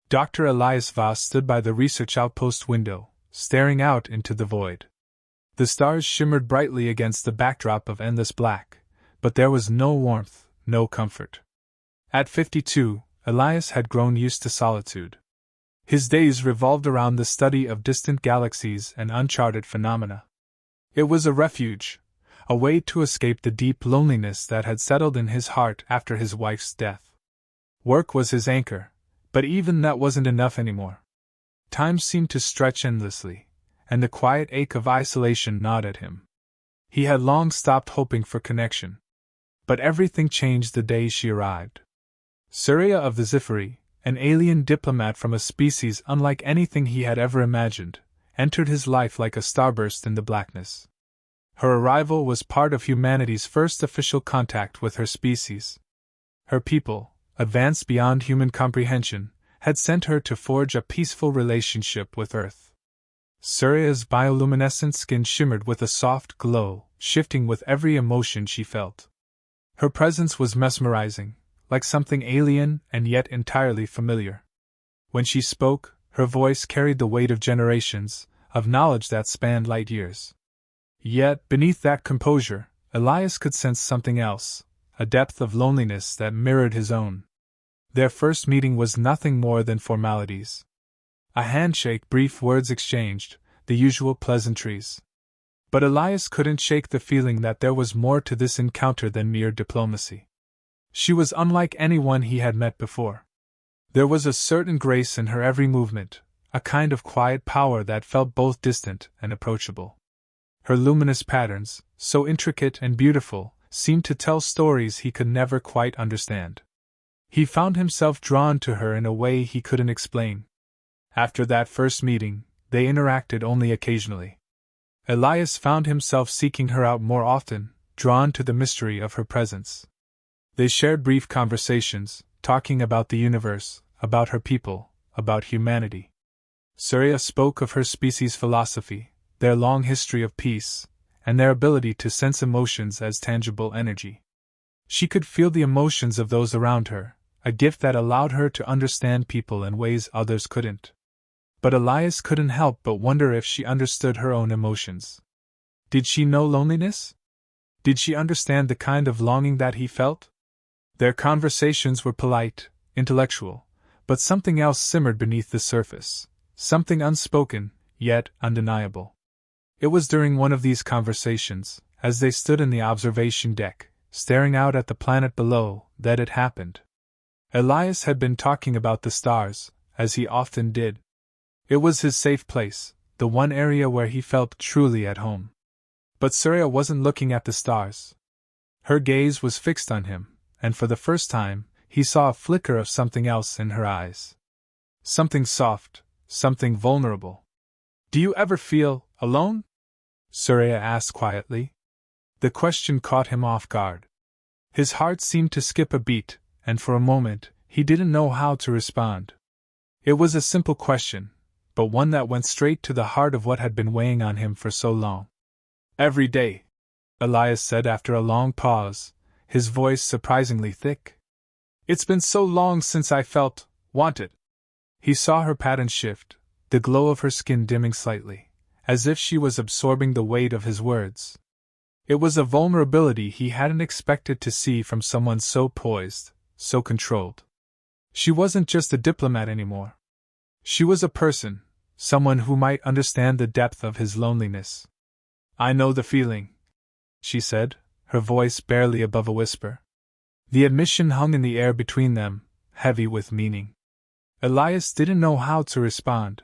Dr. Elias Voss stood by the research outpost window, staring out into the void. The stars shimmered brightly against the backdrop of endless black, but there was no warmth, no comfort. At 52, Elias had grown used to solitude. His days revolved around the study of distant galaxies and uncharted phenomena. It was a refuge, a way to escape the deep loneliness that had settled in his heart after his wife's death. Work was his anchor, but even that wasn't enough anymore. Time seemed to stretch endlessly, and the quiet ache of isolation gnawed at him. He had long stopped hoping for connection. But everything changed the day she arrived. Surya of the Zifiri, an alien diplomat from a species unlike anything he had ever imagined, entered his life like a starburst in the blackness. Her arrival was part of humanity's first official contact with her species. Her people, advanced beyond human comprehension, had sent her to forge a peaceful relationship with Earth. Surya's bioluminescent skin shimmered with a soft glow, shifting with every emotion she felt. Her presence was mesmerizing, like something alien and yet entirely familiar. When she spoke, her voice carried the weight of generations, of knowledge that spanned light years. Yet, beneath that composure, Elias could sense something else, a depth of loneliness that mirrored his own. Their first meeting was nothing more than formalities. A handshake, brief words exchanged, the usual pleasantries. But Elias couldn't shake the feeling that there was more to this encounter than mere diplomacy. She was unlike anyone he had met before. There was a certain grace in her every movement, a kind of quiet power that felt both distant and approachable. Her luminous patterns, so intricate and beautiful, seemed to tell stories he could never quite understand. He found himself drawn to her in a way he couldn't explain. After that first meeting, they interacted only occasionally. Elias found himself seeking her out more often, drawn to the mystery of her presence. They shared brief conversations, talking about the universe, about her people, about humanity. Surya spoke of her species' philosophy, their long history of peace, and their ability to sense emotions as tangible energy. She could feel the emotions of those around her, a gift that allowed her to understand people in ways others couldn't. But Elias couldn't help but wonder if she understood her own emotions. Did she know loneliness? Did she understand the kind of longing that he felt? Their conversations were polite, intellectual, but something else simmered beneath the surface, something unspoken, yet undeniable. It was during one of these conversations, as they stood in the observation deck, staring out at the planet below, that it happened. Elias had been talking about the stars, as he often did. It was his safe place, the one area where he felt truly at home. But Surya wasn't looking at the stars. Her gaze was fixed on him, and for the first time, he saw a flicker of something else in her eyes. Something soft, something vulnerable. "Do you ever feel alone?" Surya asked quietly. The question caught him off guard. His heart seemed to skip a beat, and for a moment, he didn't know how to respond. It was a simple question, but one that went straight to the heart of what had been weighing on him for so long. "Every day," Elias said after a long pause, his voice surprisingly thick. "It's been so long since I felt wanted." He saw her pattern shift, the glow of her skin dimming slightly, as if she was absorbing the weight of his words. It was a vulnerability he hadn't expected to see from someone so poised, so controlled. She wasn't just a diplomat anymore. She was a person, someone who might understand the depth of his loneliness. "I know the feeling," she said, her voice barely above a whisper. The admission hung in the air between them, heavy with meaning. Elias didn't know how to respond.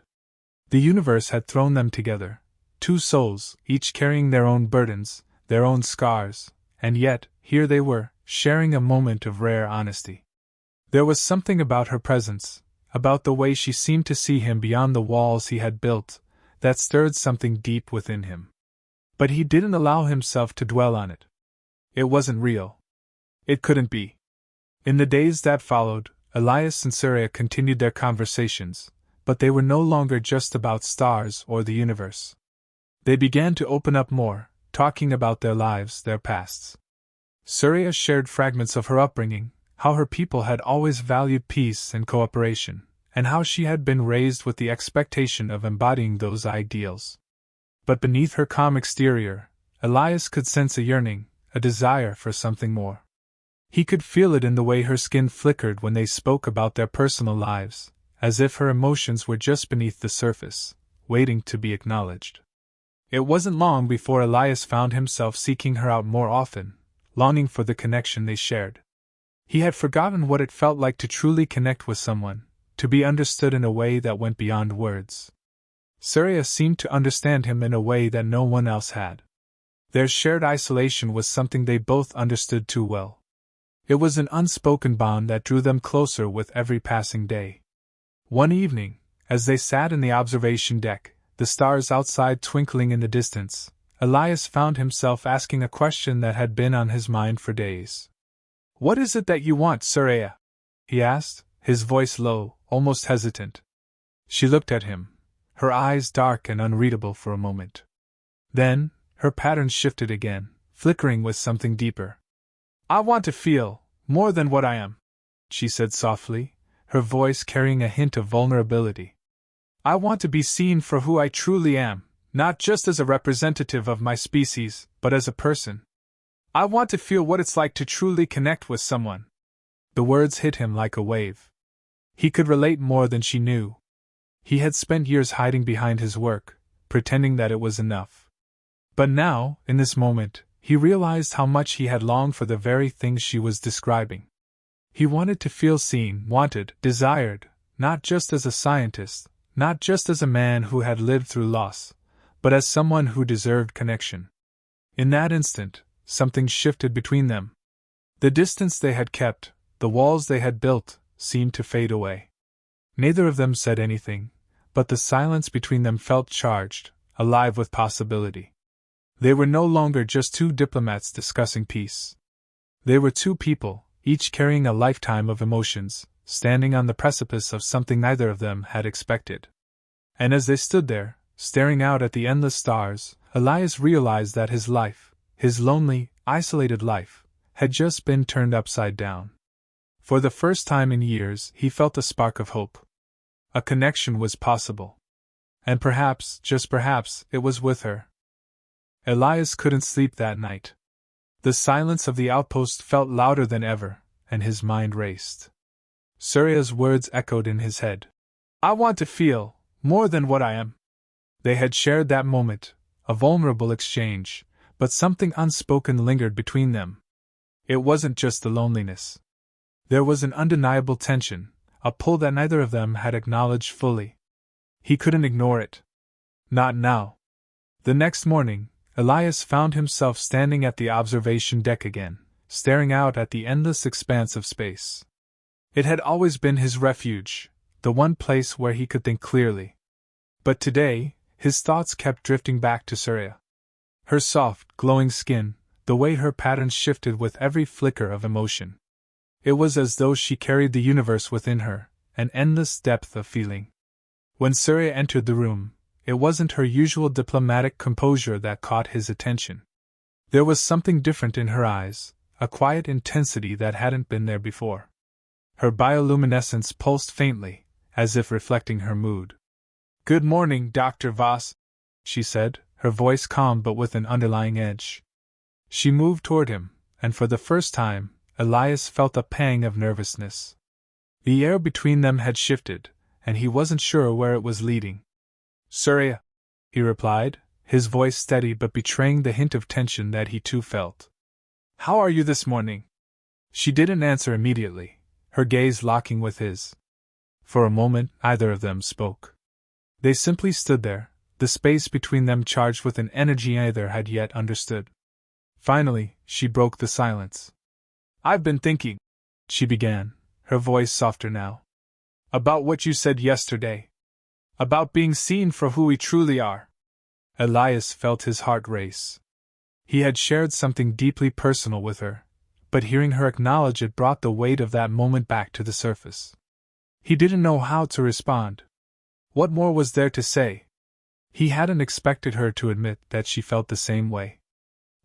The universe had thrown them together, two souls, each carrying their own burdens, their own scars, and yet, here they were, sharing a moment of rare honesty. There was something about her presence, about the way she seemed to see him beyond the walls he had built, that stirred something deep within him. But he didn't allow himself to dwell on it. It wasn't real. It couldn't be. In the days that followed, Elias and Surya continued their conversations, but they were no longer just about stars or the universe. They began to open up more, talking about their lives, their pasts. Surya shared fragments of her upbringing, how her people had always valued peace and cooperation, and how she had been raised with the expectation of embodying those ideals. But beneath her calm exterior, Elias could sense a yearning, a desire for something more. He could feel it in the way her skin flickered when they spoke about their personal lives, as if her emotions were just beneath the surface, waiting to be acknowledged. It wasn't long before Elias found himself seeking her out more often, longing for the connection they shared. He had forgotten what it felt like to truly connect with someone, to be understood in a way that went beyond words. Surya seemed to understand him in a way that no one else had. Their shared isolation was something they both understood too well. It was an unspoken bond that drew them closer with every passing day. One evening, as they sat in the observation deck, the stars outside twinkling in the distance, Elias found himself asking a question that had been on his mind for days. "What is it that you want, Surya?" he asked, his voice low, almost hesitant. She looked at him, her eyes dark and unreadable for a moment. Then, her pattern shifted again, flickering with something deeper. "I want to feel more than what I am," she said softly, her voice carrying a hint of vulnerability. "I want to be seen for who I truly am, not just as a representative of my species, but as a person. I want to feel what it's like to truly connect with someone." The words hit him like a wave. He could relate more than she knew. He had spent years hiding behind his work, pretending that it was enough. But now, in this moment, he realized how much he had longed for the very things she was describing. He wanted to feel seen, wanted, desired, not just as a scientist, not just as a man who had lived through loss, but as someone who deserved connection. In that instant, something shifted between them. The distance they had kept, the walls they had built, seemed to fade away. Neither of them said anything, but the silence between them felt charged, alive with possibility. They were no longer just two diplomats discussing peace. They were two people, each carrying a lifetime of emotions, standing on the precipice of something neither of them had expected. And as they stood there, staring out at the endless stars, Elias realized that his life, his lonely, isolated life, had just been turned upside down. For the first time in years, he felt a spark of hope. A connection was possible. And perhaps, just perhaps, it was with her. Elias couldn't sleep that night. The silence of the outpost felt louder than ever, and his mind raced. Surya's words echoed in his head. "I want to feel more than what I am." They had shared that moment, a vulnerable exchange, but something unspoken lingered between them. It wasn't just the loneliness. There was an undeniable tension, a pull that neither of them had acknowledged fully. He couldn't ignore it. Not now. The next morning, Elias found himself standing at the observation deck again, staring out at the endless expanse of space. It had always been his refuge, the one place where he could think clearly. But today, his thoughts kept drifting back to Surya. Her soft, glowing skin, the way her patterns shifted with every flicker of emotion. It was as though she carried the universe within her, an endless depth of feeling. When Surya entered the room, it wasn't her usual diplomatic composure that caught his attention. There was something different in her eyes, a quiet intensity that hadn't been there before. Her bioluminescence pulsed faintly, as if reflecting her mood. "Good morning, Dr. Voss," she said, her voice calm but with an underlying edge. She moved toward him, and for the first time, Elias felt a pang of nervousness. The air between them had shifted, and he wasn't sure where it was leading. "Surya," he replied, his voice steady but betraying the hint of tension that he too felt. "How are you this morning?" She didn't answer immediately, her gaze locking with his. For a moment, neither of them spoke. They simply stood there, the space between them charged with an energy neither had yet understood. Finally, she broke the silence. "I've been thinking," she began, her voice softer now, "about what you said yesterday. About being seen for who we truly are." Elias felt his heart race. He had shared something deeply personal with her, but hearing her acknowledge it brought the weight of that moment back to the surface. He didn't know how to respond. What more was there to say? He hadn't expected her to admit that she felt the same way.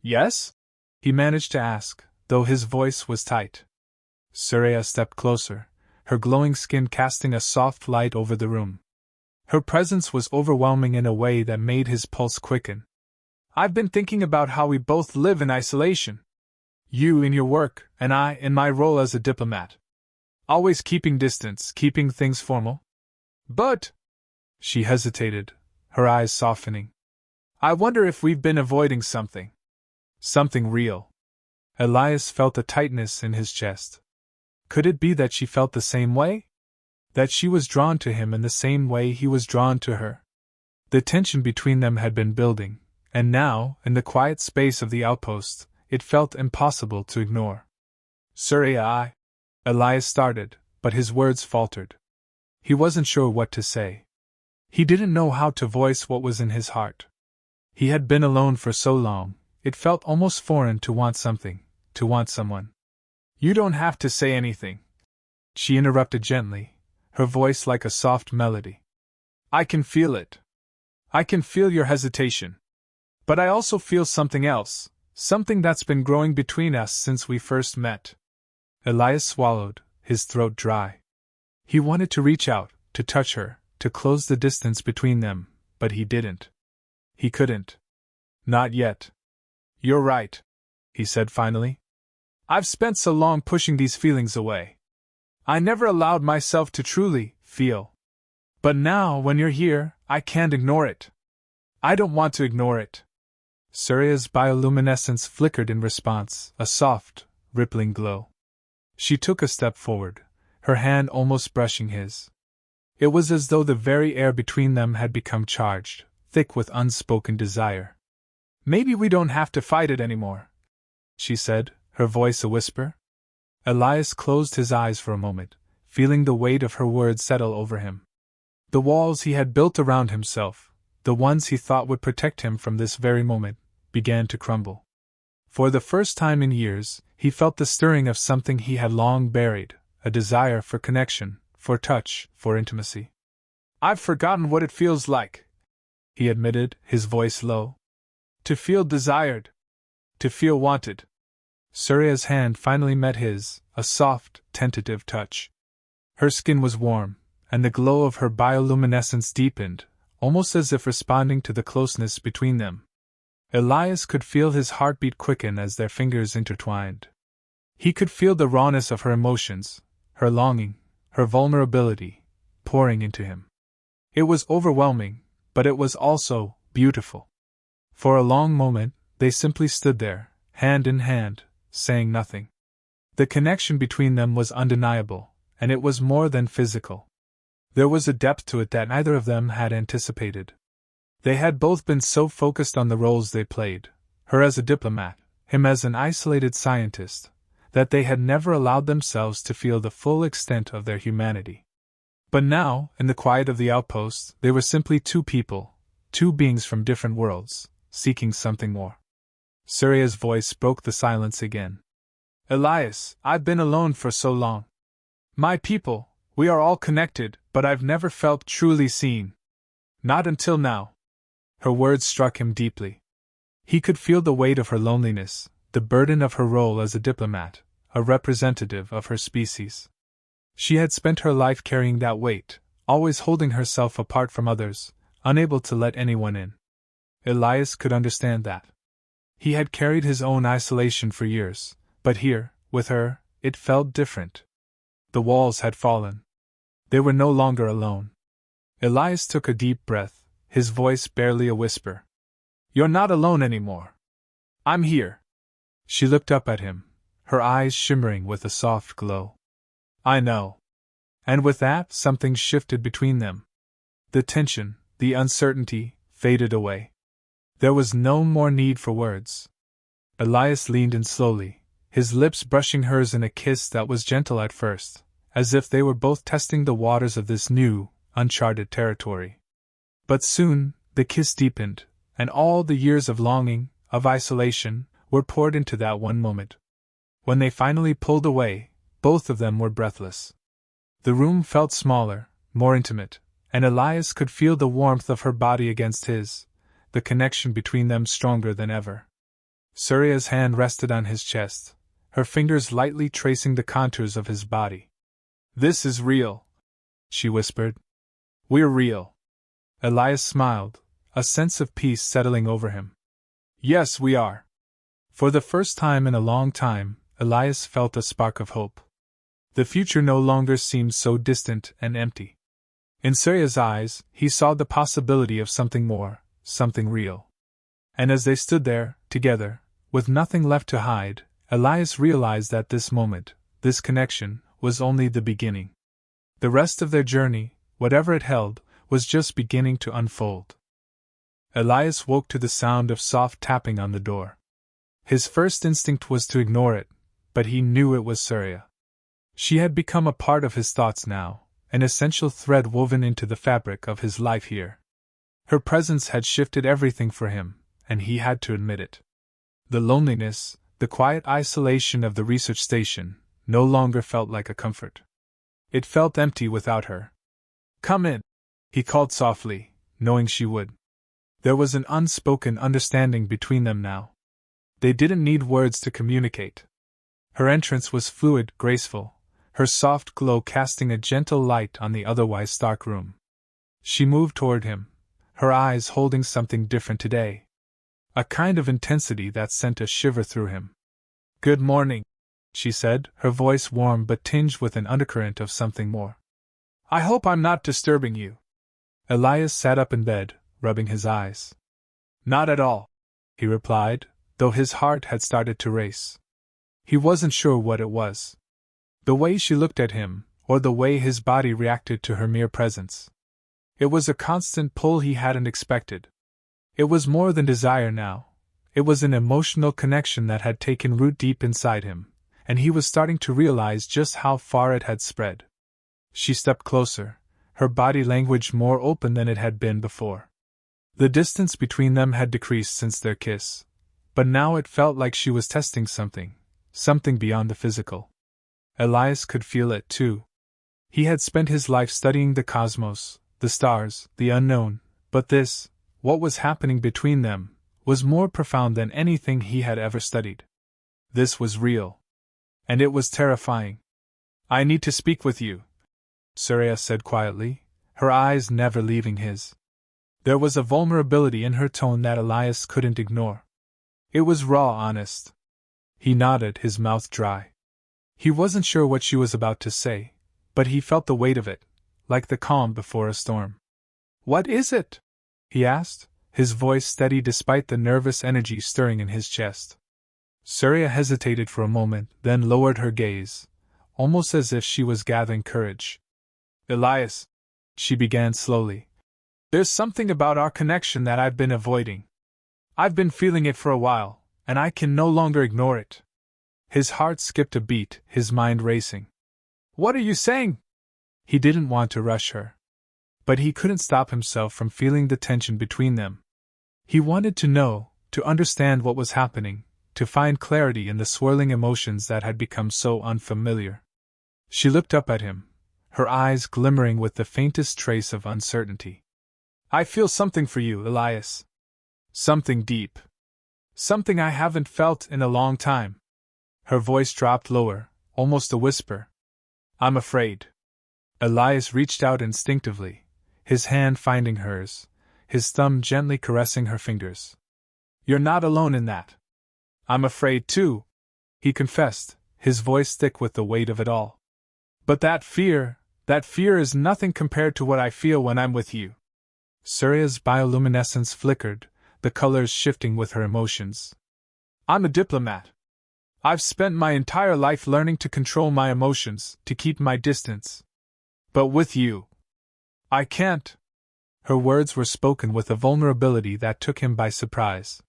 "Yes?" he managed to ask, though his voice was tight. Surya stepped closer, her glowing skin casting a soft light over the room. Her presence was overwhelming in a way that made his pulse quicken. "I've been thinking about how we both live in isolation. You in your work, and I in my role as a diplomat. Always keeping distance, keeping things formal. But," she hesitated, her eyes softening, "I wonder if we've been avoiding something. Something real." Elias felt a tightness in his chest. Could it be that she felt the same way? That she was drawn to him in the same way he was drawn to her? The tension between them had been building, and now, in the quiet space of the outpost, it felt impossible to ignore. "Surya, Elias started, but his words faltered. He wasn't sure what to say. He didn't know how to voice what was in his heart. He had been alone for so long, it felt almost foreign to want something, to want someone. "You don't have to say anything," she interrupted gently, her voice like a soft melody. "I can feel it. I can feel your hesitation. But I also feel something else, something that's been growing between us since we first met." Elias swallowed, his throat dry. He wanted to reach out, to touch her, to close the distance between them, but he didn't. He couldn't. Not yet. "You're right," he said finally. "I've spent so long pushing these feelings away. I never allowed myself to truly feel. But now, when you're here, I can't ignore it. I don't want to ignore it." Surya's bioluminescence flickered in response, a soft, rippling glow. She took a step forward, her hand almost brushing his. It was as though the very air between them had become charged, thick with unspoken desire. "Maybe we don't have to fight it anymore," she said, her voice a whisper. Elias closed his eyes for a moment, feeling the weight of her words settle over him. The walls he had built around himself, the ones he thought would protect him from this very moment, began to crumble. For the first time in years, he felt the stirring of something he had long buried, a desire for connection, for touch, for intimacy. "I've forgotten what it feels like," he admitted, his voice low. "To feel desired. To feel wanted." Surya's hand finally met his, a soft, tentative touch. Her skin was warm, and the glow of her bioluminescence deepened, almost as if responding to the closeness between them. Elias could feel his heartbeat quicken as their fingers intertwined. He could feel the rawness of her emotions, her longing, her vulnerability, pouring into him. It was overwhelming, but it was also beautiful. For a long moment, they simply stood there, hand in hand, saying nothing. The connection between them was undeniable, and it was more than physical. There was a depth to it that neither of them had anticipated. They had both been so focused on the roles they played, her as a diplomat, him as an isolated scientist, that they had never allowed themselves to feel the full extent of their humanity. But now, in the quiet of the outpost, they were simply two people, two beings from different worlds, seeking something more. Surya's voice broke the silence again. "Elias, I've been alone for so long. My people, we are all connected, but I've never felt truly seen. Not until now." Her words struck him deeply. He could feel the weight of her loneliness, the burden of her role as a diplomat, a representative of her species. She had spent her life carrying that weight, always holding herself apart from others, unable to let anyone in. Elias could understand that. He had carried his own isolation for years, but here, with her, it felt different. The walls had fallen. They were no longer alone. Elias took a deep breath, his voice barely a whisper. "You're not alone anymore. I'm here." She looked up at him, her eyes shimmering with a soft glow. "I know." And with that, something shifted between them. The tension, the uncertainty, faded away. There was no more need for words. Elias leaned in slowly, his lips brushing hers in a kiss that was gentle at first, as if they were both testing the waters of this new, uncharted territory. But soon, the kiss deepened, and all the years of longing, of isolation, were poured into that one moment. When they finally pulled away, both of them were breathless. The room felt smaller, more intimate, and Elias could feel the warmth of her body against his, the connection between them stronger than ever. Surya's hand rested on his chest, her fingers lightly tracing the contours of his body. This is real, she whispered. We're real. Elias smiled, a sense of peace settling over him. Yes, we are. For the first time in a long time, Elias felt a spark of hope. The future no longer seemed so distant and empty. In Surya's eyes, he saw the possibility of something more, something real. And as they stood there, together, with nothing left to hide, Elias realized that this moment, this connection, was only the beginning. The rest of their journey, whatever it held, was just beginning to unfold. Elias woke to the sound of soft tapping on the door. His first instinct was to ignore it, but he knew it was Surya. She had become a part of his thoughts now, an essential thread woven into the fabric of his life here. Her presence had shifted everything for him, and he had to admit it. The loneliness, the quiet isolation of the research station, no longer felt like a comfort. It felt empty without her. Come in, he called softly, knowing she would. There was an unspoken understanding between them now. They didn't need words to communicate. Her entrance was fluid, graceful, her soft glow casting a gentle light on the otherwise stark room. She moved toward him, her eyes holding something different today. A kind of intensity that sent a shiver through him. Good morning, she said, her voice warm but tinged with an undercurrent of something more. I hope I'm not disturbing you. Elias sat up in bed, rubbing his eyes. Not at all, he replied, though his heart had started to race. He wasn't sure what it was. The way she looked at him, or the way his body reacted to her mere presence. It was a constant pull he hadn't expected. It was more than desire now. It was an emotional connection that had taken root deep inside him, and he was starting to realize just how far it had spread. She stepped closer, her body language more open than it had been before. The distance between them had decreased since their kiss, but now it felt like she was testing something beyond the physical. Elias could feel it too. He had spent his life studying the cosmos, the stars, the unknown, but this, what was happening between them, was more profound than anything he had ever studied. This was real. And it was terrifying. I need to speak with you, Surya said quietly, her eyes never leaving his. There was a vulnerability in her tone that Elias couldn't ignore. It was raw, honest. He nodded, his mouth dry. He wasn't sure what she was about to say, but he felt the weight of it, like the calm before a storm. What is it? He asked, his voice steady despite the nervous energy stirring in his chest. Surya hesitated for a moment, then lowered her gaze, almost as if she was gathering courage. Elias, she began slowly. There's something about our connection that I've been avoiding. I've been feeling it for a while, and I can no longer ignore it. His heart skipped a beat, his mind racing. What are you saying? He didn't want to rush her. But he couldn't stop himself from feeling the tension between them. He wanted to know, to understand what was happening, to find clarity in the swirling emotions that had become so unfamiliar. She looked up at him, her eyes glimmering with the faintest trace of uncertainty. I feel something for you, Elias. Something deep. Something I haven't felt in a long time. Her voice dropped lower, almost a whisper. I'm afraid. Elias reached out instinctively, his hand finding hers, his thumb gently caressing her fingers. You're not alone in that. I'm afraid too, he confessed, his voice thick with the weight of it all. But that fear is nothing compared to what I feel when I'm with you. Surya's bioluminescence flickered, the colors shifting with her emotions. I'm a diplomat. I've spent my entire life learning to control my emotions, to keep my distance. But with you, I can't. Her words were spoken with a vulnerability that took him by surprise.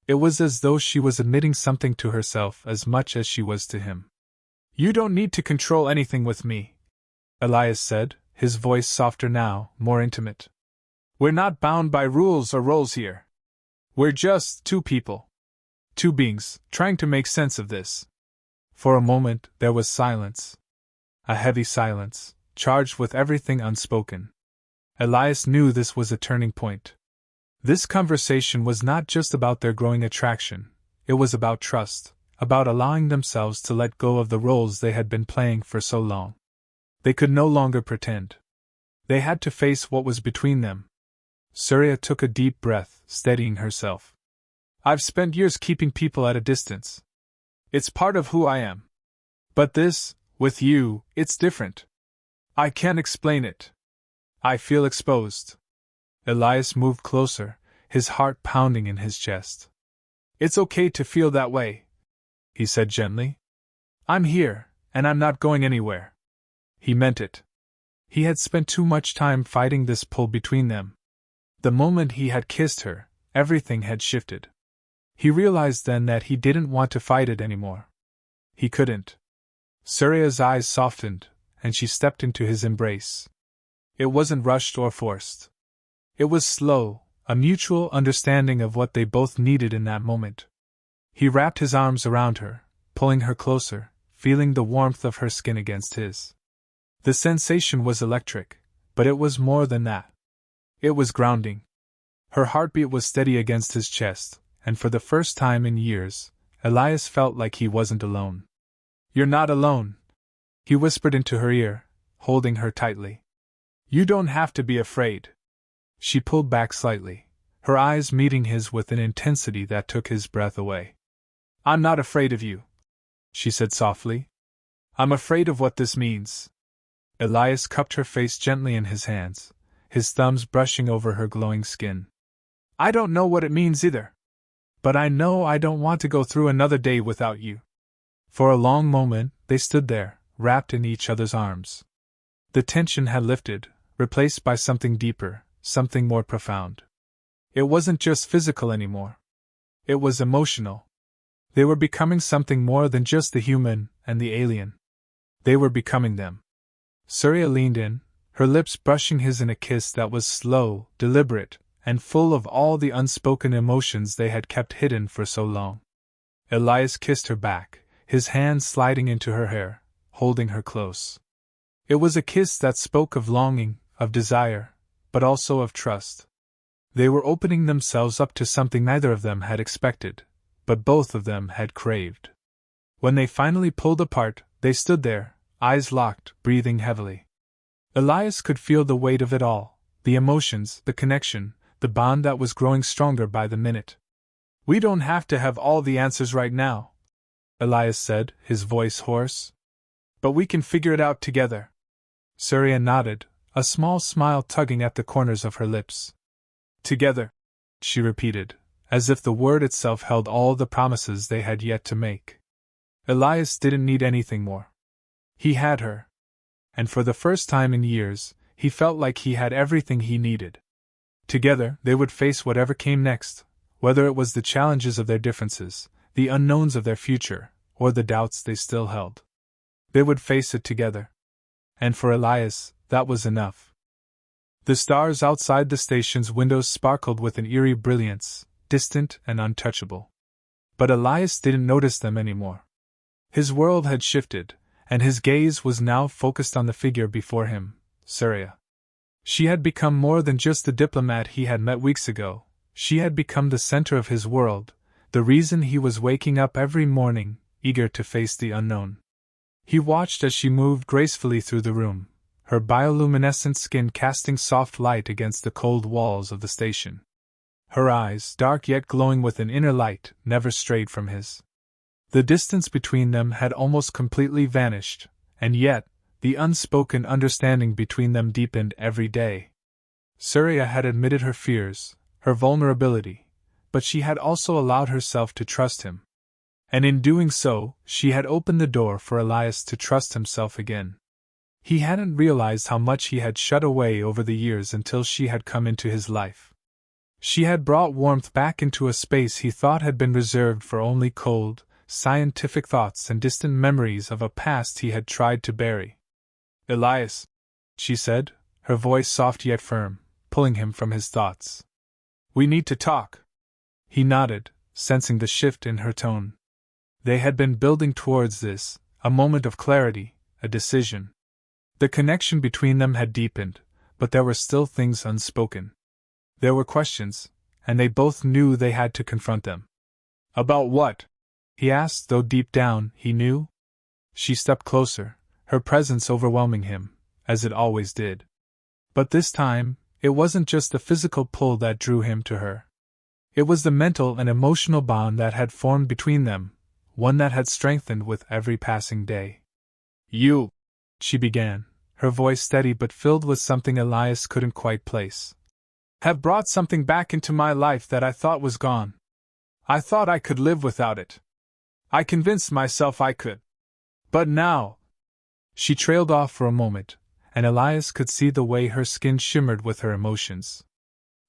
It was as though she was admitting something to herself as much as she was to him. You don't need to control anything with me, Elias said, his voice softer now, more intimate. We're not bound by rules or roles here. We're just two people. Two beings, trying to make sense of this. For a moment, there was silence. A heavy silence, charged with everything unspoken. Elias knew this was a turning point. This conversation was not just about their growing attraction, it was about trust, about allowing themselves to let go of the roles they had been playing for so long. They could no longer pretend. They had to face what was between them. Surya took a deep breath, steadying herself. I've spent years keeping people at a distance. It's part of who I am. But this, with you, it's different. I can't explain it. I feel exposed. Elias moved closer, his heart pounding in his chest. It's okay to feel that way, he said gently. I'm here, and I'm not going anywhere. He meant it. He had spent too much time fighting this pull between them. The moment he had kissed her, everything had shifted. He realized then that he didn't want to fight it anymore. He couldn't. Surya's eyes softened, and she stepped into his embrace. It wasn't rushed or forced. It was slow, a mutual understanding of what they both needed in that moment. He wrapped his arms around her, pulling her closer, feeling the warmth of her skin against his. The sensation was electric, but it was more than that. It was grounding. Her heartbeat was steady against his chest, and for the first time in years, Elias felt like he wasn't alone. You're not alone, he whispered into her ear, holding her tightly. You don't have to be afraid. She pulled back slightly, her eyes meeting his with an intensity that took his breath away. I'm not afraid of you, she said softly. I'm afraid of what this means. Elias cupped her face gently in his hands, his thumbs brushing over her glowing skin. I don't know what it means either. But I know I don't want to go through another day without you. For a long moment, they stood there, wrapped in each other's arms. The tension had lifted, replaced by something deeper, something more profound. It wasn't just physical anymore. It was emotional. They were becoming something more than just the human and the alien. They were becoming them. Surya leaned in, her lips brushing his in a kiss that was slow, deliberate, and full of all the unspoken emotions they had kept hidden for so long. Elias kissed her back, his hands sliding into her hair, holding her close. It was a kiss that spoke of longing, of desire, but also of trust. They were opening themselves up to something neither of them had expected, but both of them had craved. When they finally pulled apart, they stood there, eyes locked, breathing heavily. Elias could feel the weight of it all, the emotions, the connection, the bond that was growing stronger by the minute. We don't have to have all the answers right now, Elias said, his voice hoarse. But we can figure it out together. Surya nodded, a small smile tugging at the corners of her lips. Together, she repeated, as if the word itself held all the promises they had yet to make. Elias didn't need anything more. He had her. And for the first time in years, he felt like he had everything he needed. Together, they would face whatever came next, whether it was the challenges of their differences, the unknowns of their future, or the doubts they still held. They would face it together. And for Elias, that was enough. The stars outside the station's windows sparkled with an eerie brilliance, distant and untouchable. But Elias didn't notice them anymore. His world had shifted, and his gaze was now focused on the figure before him, Surya. She had become more than just the diplomat he had met weeks ago. She had become the center of his world, the reason he was waking up every morning, eager to face the unknown. He watched as she moved gracefully through the room, her bioluminescent skin casting soft light against the cold walls of the station. Her eyes, dark yet glowing with an inner light, never strayed from his. The distance between them had almost completely vanished, and yet, the unspoken understanding between them deepened every day. Surya had admitted her fears, her vulnerability, but she had also allowed herself to trust him. And in doing so, she had opened the door for Elias to trust himself again. He hadn't realized how much he had shut away over the years until she had come into his life. She had brought warmth back into a space he thought had been reserved for only cold, scientific thoughts and distant memories of a past he had tried to bury. Elias, she said, her voice soft yet firm, pulling him from his thoughts. We need to talk. He nodded, sensing the shift in her tone. They had been building towards this, a moment of clarity, a decision. The connection between them had deepened, but there were still things unspoken. There were questions, and they both knew they had to confront them. About what? He asked, though deep down, he knew. She stepped closer, her presence overwhelming him, as it always did. But this time, it wasn't just the physical pull that drew him to her. It was the mental and emotional bond that had formed between them, one that had strengthened with every passing day. "You," she began, her voice steady but filled with something Elias couldn't quite place, "have brought something back into my life that I thought was gone. I thought I could live without it. I convinced myself I could. But now—" She trailed off for a moment, and Elias could see the way her skin shimmered with her emotions.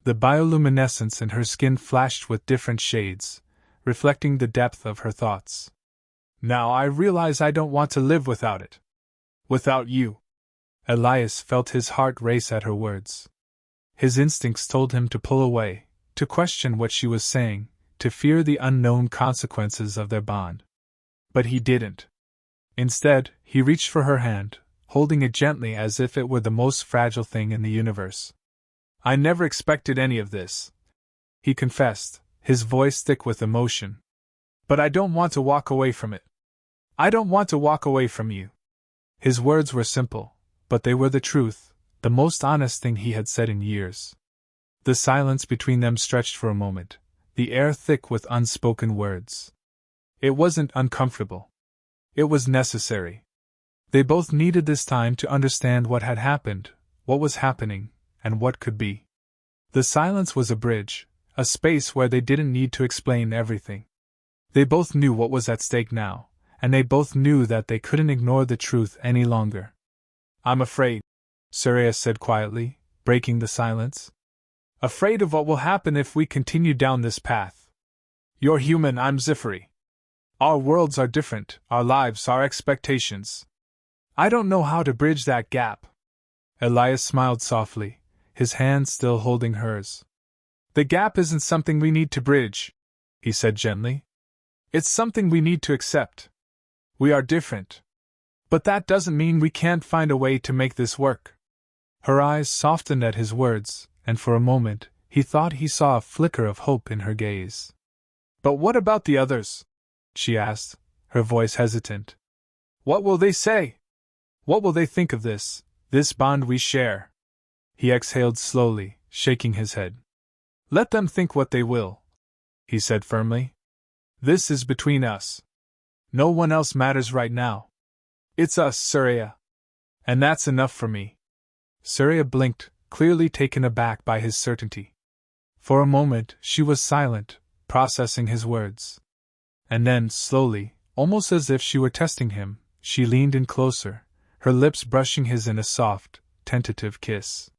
The bioluminescence in her skin flashed with different shades, reflecting the depth of her thoughts. "Now I realize I don't want to live without it. Without you." Elias felt his heart race at her words. His instincts told him to pull away, to question what she was saying, to fear the unknown consequences of their bond. But he didn't. Instead, he reached for her hand, holding it gently as if it were the most fragile thing in the universe. "I never expected any of this," he confessed, his voice thick with emotion. "But I don't want to walk away from it. I don't want to walk away from you." His words were simple, but they were the truth, the most honest thing he had said in years. The silence between them stretched for a moment, the air thick with unspoken words. It wasn't uncomfortable. It was necessary. They both needed this time to understand what had happened, what was happening, and what could be. The silence was a bridge, a space where they didn't need to explain everything. They both knew what was at stake now, and they both knew that they couldn't ignore the truth any longer. "I'm afraid," Surya said quietly, breaking the silence. "Afraid of what will happen if we continue down this path. You're human, I'm Zifiri. Our worlds are different, our lives, our expectations. I don't know how to bridge that gap." Elias smiled softly, his hand still holding hers. "The gap isn't something we need to bridge," he said gently. "It's something we need to accept. We are different. But that doesn't mean we can't find a way to make this work." Her eyes softened at his words, and for a moment, he thought he saw a flicker of hope in her gaze. "But what about the others?" she asked, her voice hesitant. "What will they say? What will they think of this bond we share?" He exhaled slowly, shaking his head. "Let them think what they will," he said firmly. "This is between us. No one else matters right now. It's us, Surya. And that's enough for me." Surya blinked, clearly taken aback by his certainty. For a moment, she was silent, processing his words. And then, slowly, almost as if she were testing him, she leaned in closer, her lips brushing his in a soft, tentative kiss.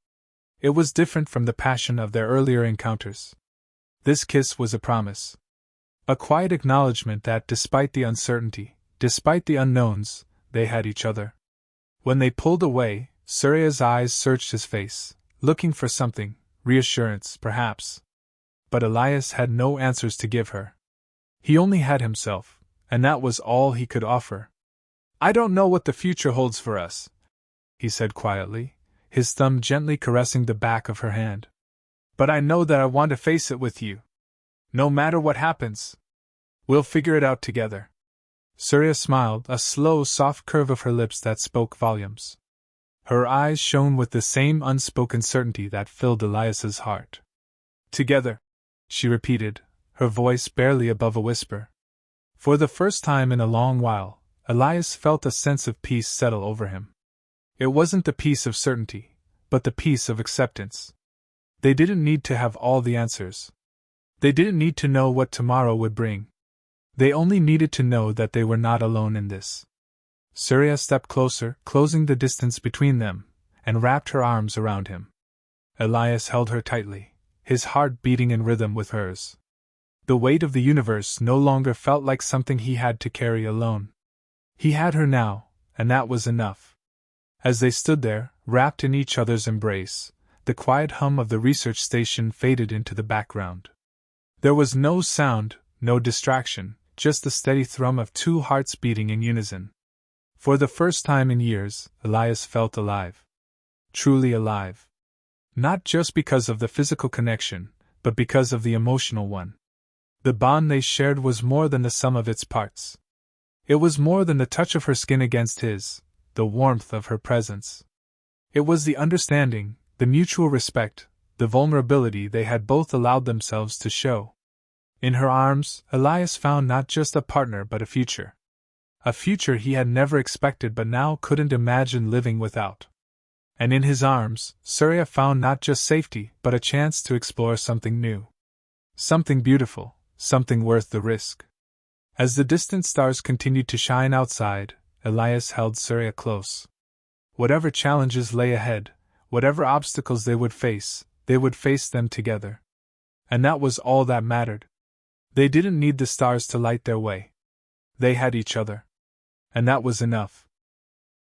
It was different from the passion of their earlier encounters. This kiss was a promise. A quiet acknowledgement that despite the uncertainty, despite the unknowns, they had each other. When they pulled away, Surya's eyes searched his face, looking for something, reassurance, perhaps. But Elias had no answers to give her. He only had himself, and that was all he could offer. "I don't know what the future holds for us," he said quietly, his thumb gently caressing the back of her hand. "But I know that I want to face it with you. No matter what happens, we'll figure it out together." Surya smiled, a slow, soft curve of her lips that spoke volumes. Her eyes shone with the same unspoken certainty that filled Elias's heart. "Together," she repeated, her voice barely above a whisper. For the first time in a long while, Elias felt a sense of peace settle over him. It wasn't the peace of certainty, but the peace of acceptance. They didn't need to have all the answers. They didn't need to know what tomorrow would bring. They only needed to know that they were not alone in this. Surya stepped closer, closing the distance between them, and wrapped her arms around him. Elias held her tightly, his heart beating in rhythm with hers. The weight of the universe no longer felt like something he had to carry alone. He had her now, and that was enough. As they stood there, wrapped in each other's embrace, the quiet hum of the research station faded into the background. There was no sound, no distraction, just the steady thrum of two hearts beating in unison. For the first time in years, Elias felt alive. Truly alive. Not just because of the physical connection, but because of the emotional one. The bond they shared was more than the sum of its parts. It was more than the touch of her skin against his, the warmth of her presence. It was the understanding, the mutual respect, the vulnerability they had both allowed themselves to show. In her arms, Elias found not just a partner but a future. A future he had never expected but now couldn't imagine living without. And in his arms, Surya found not just safety but a chance to explore something new. Something beautiful, something worth the risk. As the distant stars continued to shine outside, Elias held Surya close. Whatever challenges lay ahead, whatever obstacles they would face them together. And that was all that mattered. They didn't need the stars to light their way. They had each other. And that was enough.